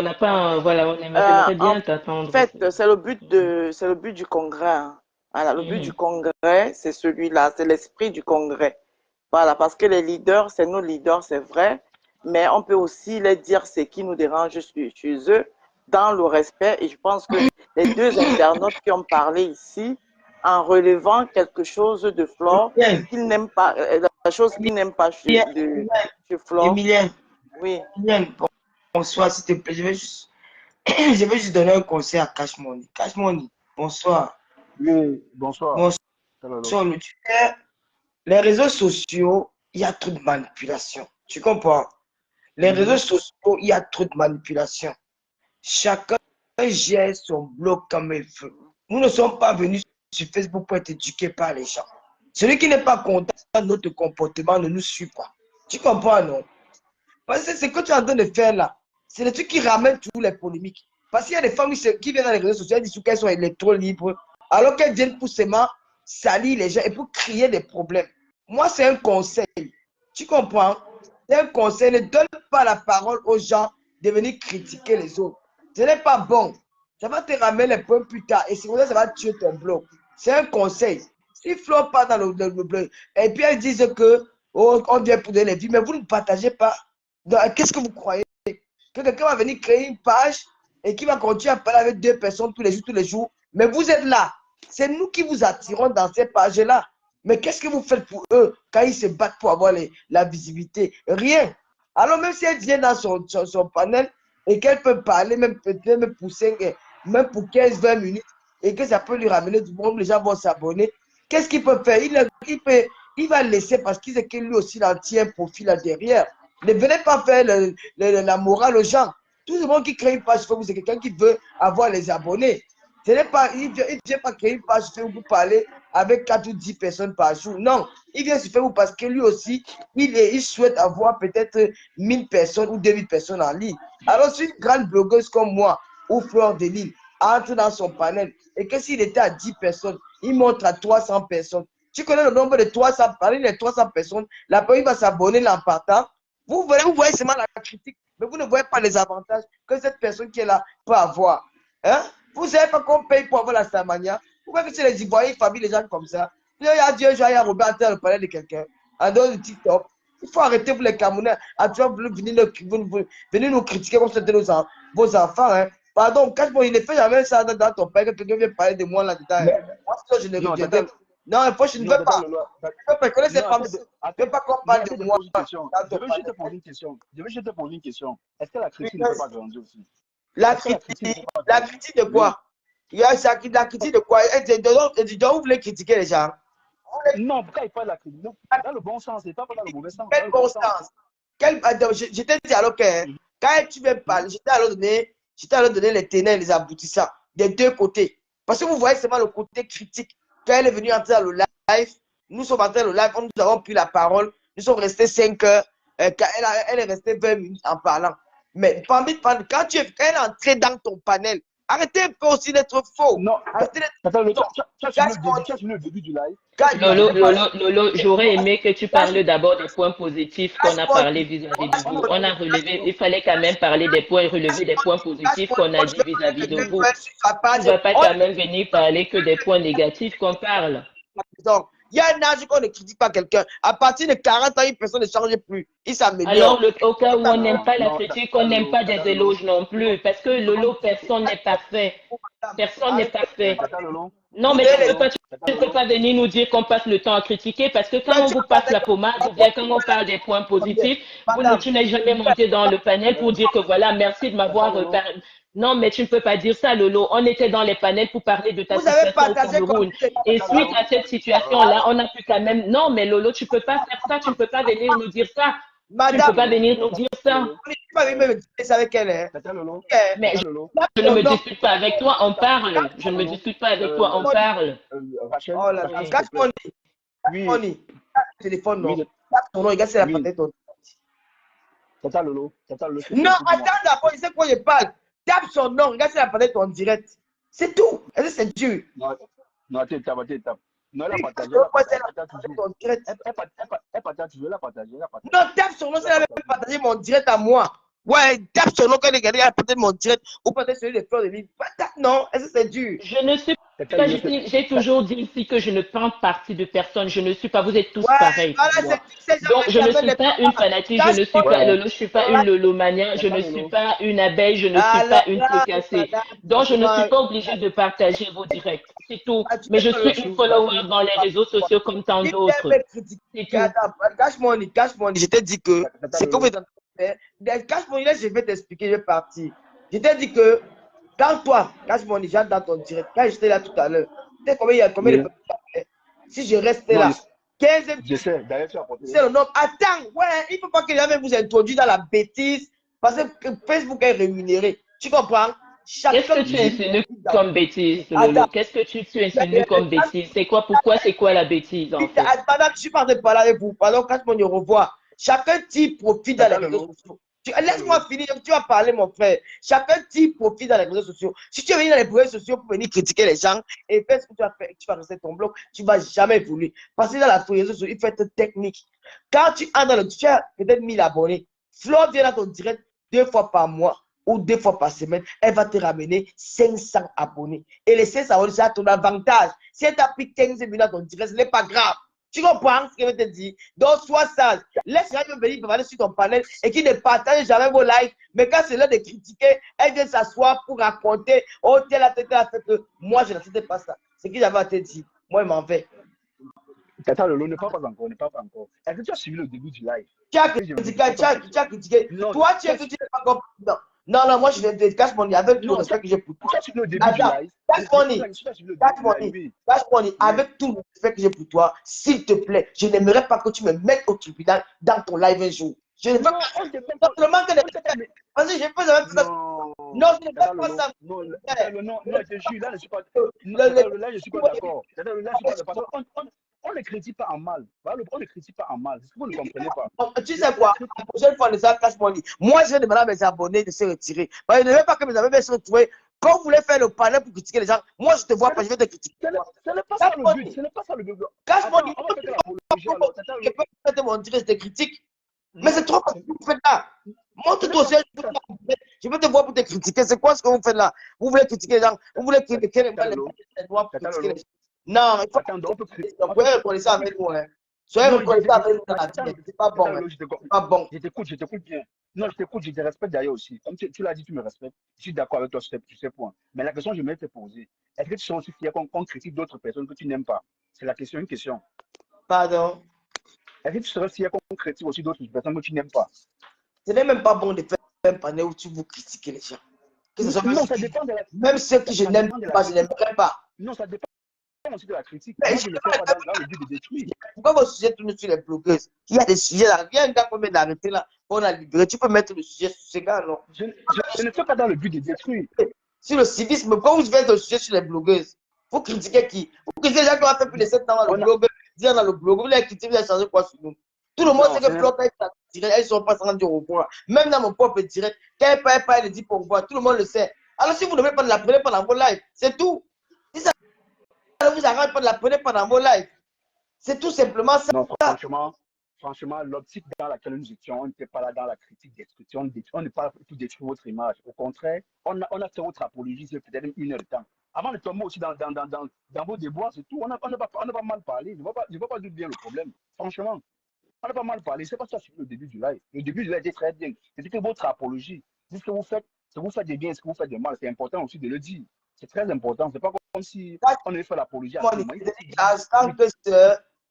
n'a pas, voilà, En j'aimerais bien t'attendre. fait, c'est le but du congrès, hein. Voilà, le but du Mhm. congrès, c'est celui-là, c'est l'esprit du congrès. Voilà, parce que les leaders, c'est nos leaders, c'est vrai, mais on peut aussi les dire ce qui nous dérange chez eux dans le respect. Et je pense que les deux internautes qui ont parlé ici, en relevant quelque chose de Flore Emilien, qu'ils n'aiment pas, la chose qu'ils n'aiment pas Emilien, chez Flore, Emilien, oui. Emilien, bonsoir, s'il te plaît. Je vais juste donner un conseil à Cash Money. Cash Money, bonsoir. Oui, bonsoir. Hello. Bonsoir, tu sais, les réseaux sociaux, il y a trop de manipulation. Tu comprends? Les réseaux Mhm. sociaux, il y a trop de manipulation. Chacun gère son blog comme il veut. Nous ne sommes pas venus sur Facebook pour être éduqués par les gens. Celui qui n'est pas content de notre comportement ne nous suit pas. Tu comprends, non? Parce que ce que tu es en train de faire là, c'est le truc qui ramène toujours les polémiques. Parce qu'il y a des femmes qui viennent dans les réseaux sociaux, elles disent qu'elles sont électro libres, alors qu'elles viennent pour seulement salir les gens et pour créer des problèmes. Moi, c'est un conseil. Tu comprends? C'est un conseil. Ne donne pas la parole aux gens de venir critiquer les autres. Ce n'est pas bon. Ça va te ramener les points plus tard et c'est pour ça que ça va tuer ton blog. C'est un conseil. Si Flo part dans le blog et puis elles disent que oh, on vient pour donner les vies, mais vous ne partagez pas. Qu'est-ce que vous croyez? Que quelqu'un va venir créer une page et qui va continuer à parler avec deux personnes tous les jours, mais vous êtes là. C'est nous qui vous attirons dans ces pages-là. Mais qu'est-ce que vous faites pour eux quand ils se battent pour avoir la visibilité? Rien. Alors même si elle vient dans son panel et qu'elle peut parler, même peut-être même pousser, même pour 15-20 minutes, et que ça peut lui ramener du monde, les gens vont s'abonner, qu'est-ce qu'il peut faire? Il va laisser parce qu'il sait que lui aussi il en tient un profil là derrière. Ne venez pas faire la morale aux gens. Tout le monde qui crée une page Facebook, c'est quelqu'un qui veut avoir les abonnés. Ce n'est pas, il ne vient pas créer une page Facebook pour parler avec 4 ou 10 personnes par jour. Non, il vient sur Facebook parce que lui aussi, il souhaite avoir peut-être 1000 personnes ou 2000 personnes en ligne. Alors, si une grande blogueuse comme moi ou Fleur de Lille entre dans son panel et que s'il était à 10 personnes, il montre à 300 personnes. Tu connais le nombre de 300, parmi les 300 personnes, la personne va s'abonner en partant. Vous voyez seulement la critique, mais vous ne voyez pas les avantages que cette personne qui est là peut avoir. Hein? Vous ne savez pas qu'on paye pour avoir la Samania. Vous voyez que c'est les Ivoiriens, ils famillent les gens comme ça. Il y a Dieu, il y a Robert dans le palais de quelqu'un, en dehors du TikTok. Il faut arrêter pour les Camerounais à toujours venir nous critiquer comme c'était vos enfants. Hein? Pardon, quand il ne fait jamais ça dans ton père, que quelqu'un vient parler de moi là-dedans. Hein? Mais, Moi, sinon, je ne Non, reviendrai pas. Non, il faut, je ne veux pas. Je ne veux pas. Connais ces Non, femmes. Je ne veux pas qu'on non, parle attends de de moi poser une question. dans Je ton veux juste te palais. poser une question. Je veux juste te poser une question. Est-ce que la Oui, critique ne peut pas grandir aussi? la Est-ce que la critique ne peut critique, pas la grandir? critique de Oui. quoi? Il y a la critique de quoi? Donc, vous voulez critiquer les gens? Vous voulez Non, pourquoi il parle de la critique? Non, dans le bon sens, et pas dans le mauvais sens, dans quel le bon bon sens. sens? Attends, je t'ai dit alors que hein, Mhm, quand tu veux mhm. parler, j'étais allé donner les tenants et les aboutissants des deux côtés. Parce que vous voyez seulement le côté critique. Quand elle est venue entrer dans le live, nous sommes entrés dans le live, nous avons pris la parole, nous sommes restés 5 heures, elle est restée 20 minutes en parlant. Mais quand quand elle est entrée dans ton panel, arrêtez un peu aussi d'être faux. Non, Arrêtez d'être attends, non. tu as suivi Cash le début, tu as money, suivi le début du live. Tu as cash, suivi le Lolo, début du live. J'aurais aimé que tu cash, parles d'abord des points positifs qu'on cash a parlé money, vis-à-vis de cash vous. money, On a cash relevé, money. il fallait quand même parler des points, relever des points Cash positifs money, qu'on moi a je dit veux pas que vis-à-vis de quelqu'un vous. vienne sur sa Tu page. vas pas On quand même venir parler que des points négatifs qu'on parle. donc, il y a un âge qu'on ne critique pas quelqu'un. À partir de 40 ans, une personne ne change plus. Il s'améliore. Alors, au cas où on n'aime pas la Non, critique, on t'as n'aime Lolo, pas des t'as Lolo. éloges non plus. Parce que Lolo, personne n'est parfait. Madame, Personne n'est arrêtez. parfait. T'as Lolo, Non, Vous mais donnez t'as les Lolo, t'as tu peux Lolo. pas venir nous dire qu'on passe le temps à critiquer parce que quand mais on tu vous vas pas passe faire la pommade ou bien quand on parle des points combien? positifs, Madame, tu n'es jamais monté dans le panel pour dire que voilà, merci de T'as m'avoir Lolo. Non, mais tu ne peux pas dire ça, Lolo. On était dans les panels pour parler de ta vous avez situation au partagé Cameroun. combien de Et T'as suite Lolo. temps? à cette situation-là, on a pu quand même. Non, mais Lolo, tu peux pas faire ça. Tu ne peux pas venir nous dire ça. Tu ne Madame, peux T'as pas Lolo. venir nous dire T'as ça. Lolo. tu vas venir me discuter avec elle. Hein? T'as Lolo. Ok. Mais T'as Lolo. Tape je ne son me nom. dispute pas avec toi, on parle. Je T'as ne me Lolo. dispute pas avec toi, on Euh, parle. Rachel, Oh là là. Rachel, s'il te Cash plaît. money. Cash Oui, money. Tape le téléphone, oui, non. Tape son nom. Regarde si elle a oui. partagé ton. Tata Lolo, s'il te plaît, Non, écoute-moi. attends d'abord, il sait quoi je parle. Tape son nom. Regarde si elle a partagé ton direct. C'est tout. Est-ce que c'est dur? Non, non, attends. Non, elle a Oui, partagé, je vois si elle elle a partage partagé toujours. ton direct. Elle partage toujours, elle a partagé. Non, tape son nom si Elle a elle avait partagé. partagé mon direct à moi. Ouais, tape sur nom quand il regarde peut-être mon direct ou peut-être celui des fleurs de vie. Non, est-ce que c'est dur? Je ne suis Tata pas, Lolo, c'est- j'ai toujours dit ici que je ne prends parti de personne. Je ne suis pas, vous êtes tous Ouais, pareils voilà, pour c'est moi. ces gens-là Donc, je qui ne amènent suis les pas une plats. fanatique, je Cache ne suis mon Ouais, pas ouais. Lolo, je suis pas une lolomania, je Tata ne suis Lolo. pas une abeille, je ne suis Alors pas une là, tricassée. madame, Donc, je ne suis franchement, pas obligée de partager vos directs. C'est tout. tu Mais sais je pas le suis jour. une follower dans les réseaux sociaux comme tant Si tu d'autres. aimes critiquer, C'est tout. attends, cache mon nid. Je t'ai dit que Tata c'est que vous Lolo. êtes en train de faire. Cache mon nid, là, je vais t'expliquer, je vais partir. Je t'ai dit que quand toi, cache mon nid, j'entre dans ton direct, quand j'étais là tout à l'heure, tu sais combien de Oui. personnes il y avait? Si je restais Non, là, 15 je sais. D'ailleurs, tu as apporté. c'est le nombre. Attends, ouais, il ne faut pas que les gens vous introduisent dans la bêtise parce que Facebook est rémunéré. Tu comprends? Qu'est-ce Chacun que tu qui insinues dans. comme bêtise, Attends, Lolo? Qu'est-ce que tu insinues comme bêtise? C'est quoi, pourquoi, c'est quoi la bêtise, en fait? madame, je suis pas en train de parler avec vous. Pardon, quand on y revoit. Chacun qui profite dans les Tata réseaux Lolo. sociaux. Tata Laisse-moi Lolo. finir, tu vas parler, mon frère. Chacun qui profite dans les réseaux sociaux. Si tu es venu dans les réseaux sociaux pour venir critiquer les gens et faire ce que tu vas faire, tu vas rester ton bloc, tu ne vas jamais évoluer. Parce que dans les réseaux sociaux, il faut être technique. Quand tu entres dans le, tu as peut-être 1000 abonnés. Flo vient dans ton direct 2 fois par mois ou 2 fois par semaine, elle va te ramener 500 abonnés. Et les 500 abonnés, c'est à ton avantage. Si elle t'a pris 15 minutes dans ton direct, ce n'est pas grave. Tu comprends ce que je te dis? Donc, sois sage. Laisse les gens venir aller sur ton panel et qui ne partagent jamais vos likes. Mais quand c'est l'heure de critiquer, elle vient s'asseoir pour raconter. Oh, tel a fait que moi, je n'acceptais pas ça. C'est ce que j'avais à te dire. Moi, je m'en vais. Tata Lolo, ne parle pas encore. Ne parle pas encore. Est-ce que tu as suivi le début du live? Tu as Que je me critiqué, pose comme tu as critiqué. Non, Toi, tu es que tu n'es pas compris. Non, non, non, moi, je te cache mon nez avec tout le non, respect que j'ai pour toi. tu as suivi le début du Attends, live. cache mon nez. Tu as suivi le début Cache du mon live, nez. oui. Cache mon nez. Oui. Avec tout le respect que j'ai pour toi, s'il te plaît, je n'aimerais pas que tu me mettes au tribunal dans ton live un jour. Je ne veux Non, pas. on ne te fait Non, pas. le manque de On ne te fait Parce que je peux jamais faire ça. Non, Non, je ne Tata fais pas Lolo. ça. Non, Tata Lolo, non, non, je te jure, là, je ne suis pas. Non, Le- Tata le- Lolo, là, je ne suis pas d'accord. Tata Lolo, là, je suis pas d'accord. Parce on ne critique pas en mal. Voilà, on ne critique pas en mal. C'est ce que vous ne comprenez pas. Tu sais quoi? La prochaine fois, les gens cache mon lit. Moi, je vais demander à mes abonnés de se retirer. Parce que je ne veux pas que mes abonnés se retrouvent. Quand vous voulez faire le panel pour critiquer les gens, moi, je te vois pas, je vais te critiquer. Ce n'est pas ça le but. Ce n'est pas ça le but. Cache mon Attends, lit. on va faire de l'apologie alors. Tata Je Lolo. peux faire mon direct de critique. Mais Non, c'est trop facile, vous faites là. Montre-toi aussi, je vais te voir pour te critiquer. C'est quoi ce que vous faites là? Vous voulez critiquer les gens, vous voulez critiquer les noirs pour critiquer les gens. Non, il faut attends, on peut critiquer. soyez reconnaissant avec nous. Hein. Soyez reconnaissant avec nous dans la vie. C'est pas bon. Hein. C'est pas bon. Je t'écoute bien. Non, je t'écoute, je te respecte d'ailleurs aussi. Comme tu l'as dit, tu me respectes. Je suis d'accord avec toi sur ces points. Mais la question que je voulais te poser, est-ce que tu sens aussi fier qu'on critique d'autres personnes que tu n'aimes pas? C'est la question, une question. Pardon. Est-ce que tu serais fier qu'on critique aussi d'autres personnes que tu n'aimes pas? Ce n'est même pas bon de faire un panel où tu vous critiquez les gens. Que ce soit Non, ça dépend de la... même ceux que je n'aime pas, je n'aimerais pas. Non, ça dépend aussi de la critique. Moi, je ne le fais pas dans le but de détruire. Pourquoi vos sujets tournent sur les blogueuses? Il y a des sujets là. Il y a un gars qu'on vient d'arrêter là. On a libéré. Tu peux mettre le sujet sur ces gars, non? Je ne fais pas dans le but de détruire. Sur le civisme, quand vous faites le sujet sur les blogueuses, vous critiquez qui? Vous critiquez les gens qui ont fait plus de 7 ans dans le blog, dire dans le blog. Vous les critiquez, vous avez changé quoi sur nous? Tout le monde sait que Flo, quand il elles ne sont pas sans dire au revoir. Même dans mon propre direct, quand elle parle pas, elle dit pour revoir. Tout le monde le sait. Alors si vous ne voulez pas de la prenez pas dans vos lives, c'est tout. Si ça ne vous arrange pas de la prenez pas dans vos lives. C'est tout simplement ça. Non, franchement, l'optique dans laquelle nous étions, on n'était pas là dans la critique destruction. On n'est pas là pour détruire votre image. Au contraire, on a fait votre apologie, c'est peut-être 1 heure de temps. Avant de tomber aussi dans vos déboires, c'est tout. On n'a pas mal parlé. Je ne vois pas d'où vient le problème. Franchement, on n'a pas mal parlé. C'est pas ça sur le début du live. Le début du live était très bien. C'était votre apologie. Dites ce que vous faites. Ce que vous faites de bien, ce que vous faites de mal. C'est important aussi de le dire. C'est très important. C'est pas comme si on avait fait l'apologie à tout le monde. En tant que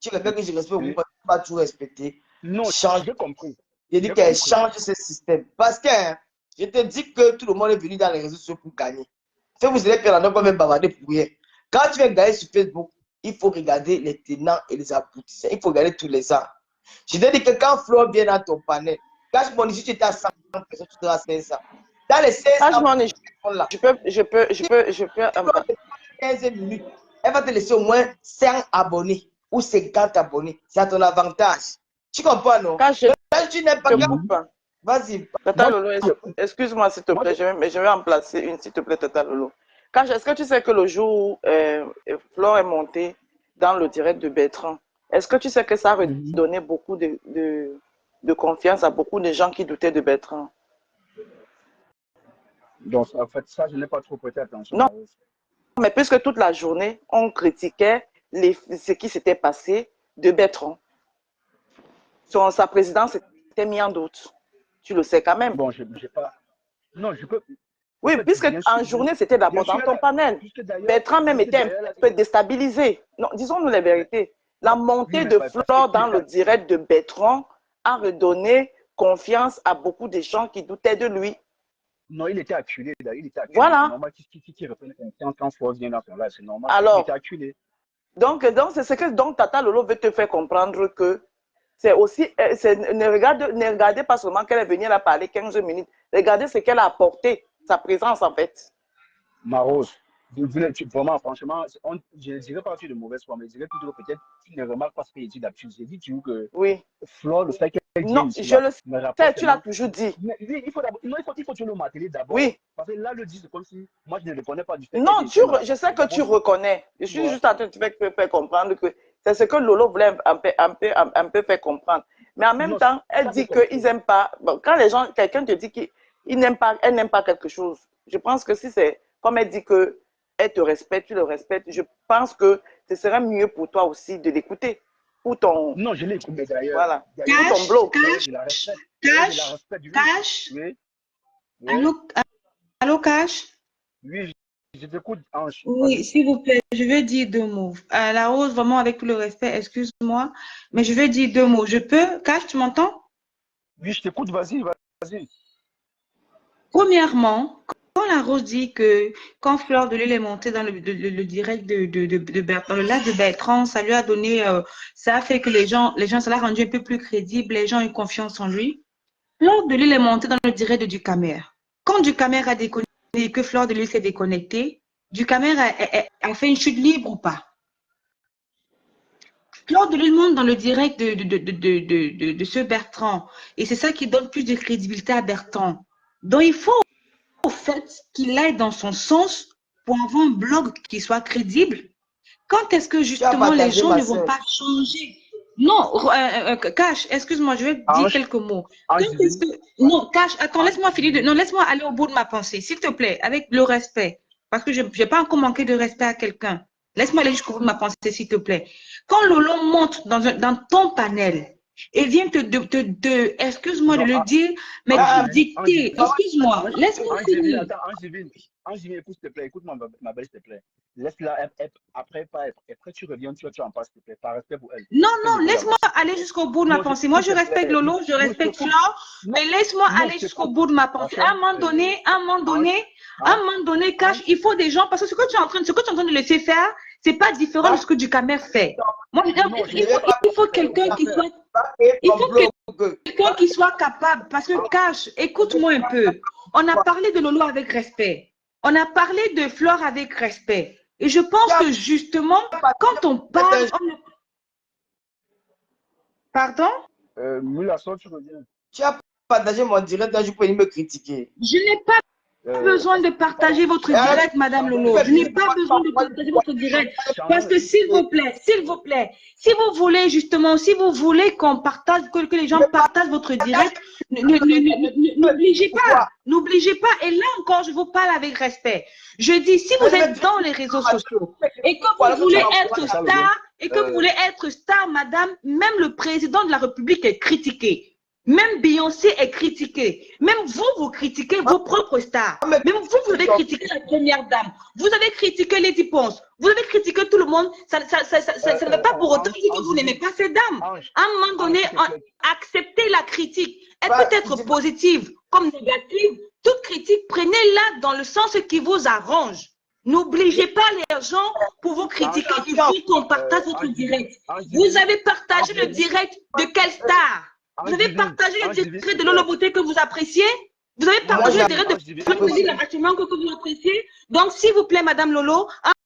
tu es quelqu'un que je respecte, vous ne pouvez pas tout respecter. Non, change. j'ai compris. Je dis qu'elle change ce système. Parce que je te dis que tout le monde est venu dans les réseaux sociaux pour gagner. Si vous allez faire la même bavarder pour rien. Quand tu viens gagner sur Facebook, il faut regarder les tenants et les aboutissants. Il faut regarder tous les ans. Je te dis que quand Flo vient dans ton panel, cache mon si tu étais à 100 personnes, tu seras à 500. Dans les 500 personnes là, je peux. 15 minutes, elle va te laisser au moins 100 abonnés ou 50 abonnés. C'est à ton avantage. Tu comprends, non? Quand tu n'es pas. Vas-y. Tata Lolo, excuse-moi s'il te plaît, je vais en placer une s'il te plaît, Tata Lolo. Est-ce que tu sais que le jour où Flore est montée dans le direct de Bertrand, est-ce que tu sais que ça a redonné beaucoup de confiance à beaucoup de gens qui doutaient de Bertrand? Donc, en fait, ça, je n'ai pas trop prêté attention. Non, mais puisque toute la journée, on critiquait ce qui s'était passé de Bertrand. Sa présidence était mise en doute. Tu le sais quand même. Bon, j'ai pas... Non, je peux... Oui, En fait, puisque bien sûr, en journée, c'était d'abord bien dans sûr, ton panel. puisque d'ailleurs- Bertrand même puisque était un d'ailleurs, peu déstabilisé. Non, disons-nous la vérité. La montée Oui, mais de parce que- Flore dans le direct de Bertrand a redonné confiance à beaucoup de gens qui doutaient de lui. Non, il était acculé. Il était acculé. Voilà. C'est normal qu'il reprenne confiance quand Flore vient dans son live. C'est normal. Alors, il était acculé. Donc c'est ce que Tata Lolo veut te faire comprendre que c'est aussi, ne regardez pas seulement qu'elle est venue là parler 15 minutes, regardez ce qu'elle a apporté, sa présence en fait. Marose, vraiment, franchement, je ne dirais pas que tu es de mauvaise foi, mais je dirais plutôt que peut-être tu ne remarques pas ce qu'elle dit d'habitude. J'ai dit toujours que Oui. Flore, le fait qu'elle dit Non, ici, je le me sais, rapporte tu l'as tellement- toujours dit. Mais lui, il faut toujours le marteler d'abord. Oui. Parce que là, le dit, c'est comme si moi, je ne le connais pas du fait. Non, qu'elle dit, elle me je sais que rapporte. tu reconnais. Je suis Ouais. juste en train de te faire comprendre que c'est ce que Lolo voulait un peu faire comprendre. Mais en même Non, temps, elle ça, dit c'est qu'ils n'aiment pas. Bon, quand quelqu'un te dit qu'il n'aime pas, elle n'aime pas quelque chose, je pense que si c'est comme elle dit que elle te respecte, tu le respectes, je pense que ce serait mieux pour toi aussi de l'écouter. Ou ton. Non, je l'ai écouté d'ailleurs. Voilà. D'ailleurs, Ou ton blog. d'ailleurs, je la respecte. D'ailleurs, je la respecte. Oui. Cash. Oui. Oui. Allô, Cash? Oui, je t'écoute, Ange. Oui, Vas-y. s'il vous plaît, je veux dire 2 mots. La Rose, vraiment, avec tout le respect, excuse-moi, mais je veux dire 2 mots. Je peux? Cash, tu m'entends? Oui, je t'écoute, vas-y, vas-y. Premièrement, quand la Rose dit que quand Fleur de Lille est montée dans le direct de Bertrand, le live de Bertrand, ça lui a donné, ça a fait que les gens, ça l'a rendu un peu plus crédible, les gens ont eu confiance en lui. Fleur de Lille est montée dans le direct de Ducamer. Quand Ducamer a déconnecté et que Fleur de Lille s'est déconnectée, Ducamer a fait une chute libre ou pas? Fleur de Lille monte dans le direct de ce Bertrand. Et c'est ça qui donne plus de crédibilité à Bertrand. Donc, il faut au fait qu'il aille dans son sens pour avoir un blog qui soit crédible. Quand est-ce que justement les gens ne vont pas changer? Non, Cash, excuse-moi, je vais dire quelques mots. Quand est-ce que... Non, Cash, attends, laisse-moi finir. Non, laisse-moi aller au bout de ma pensée, s'il te plaît, avec le respect. Parce que je n'ai pas encore manqué de respect à quelqu'un. Laisse-moi aller jusqu'au bout de ma pensée, s'il te plaît. Quand Lolo monte dans ton panel et vient excuse-moi de le dire, mais te dicter, excuse-moi, laisse-moi finir. Angéline, écoute, s'il te plaît, écoute-moi, ma belle, s'il te plaît. Laisse-la, après, tu reviens, tu en passes, s'il te plaît, par respect pour elle. Non, laisse-moi aller jusqu'au bout de ma pensée. Moi, je respecte Lolo, je respecte Flore, mais laisse-moi aller jusqu'au bout de ma pensée. À un moment donné, Cash, il faut des gens, parce que ce que tu es en train de laisser faire, c'est pas différent de ce que Ducamer fait. Moi, il faut quelqu'un qui soit capable, parce que Cash, écoute-moi un peu. On a parlé de Lolo avec respect. On a parlé de Flore avec respect. Et je pense que justement, quand on parle... Pardon? Moula, tu reviens. Tu as partagé mon direct, là, je peux me critiquer. Je n'ai pas besoin de partager votre direct, Madame Lolo. Je n'ai pas besoin de partager votre direct. Parce que s'il vous plaît, si vous voulez justement, si vous voulez qu'on partage, que les gens partagent votre direct, n'obligez pas. N'obligez pas. Et là encore, je vous parle avec respect. Je dis, si vous êtes dans les réseaux sociaux et que vous voulez être star, madame, même le président de la République est critiqué. Même Beyoncé est critiquée. Même vous critiquez vos propres stars. Même vous avez critiqué la première dame. Vous avez critiqué Lady Ponce. Vous avez critiqué tout le monde. Ça ne veut pas pour autant dire que vous n'aimez pas ces dames. À un moment donné, acceptez la critique. Elle peut être positive comme négative. Toute critique, prenez-la dans le sens qui vous arrange. N'obligez pas les gens pour vous critiquer. Il faut qu'on partage votre direct. Vous avez partagé le direct de quelle star? Vous avez partagé le direct de Lolo Beauté que vous appréciez? Vous avez partagé le direct de Frédéric Lachement que vous appréciez? Donc, s'il vous plaît, Madame Lolo,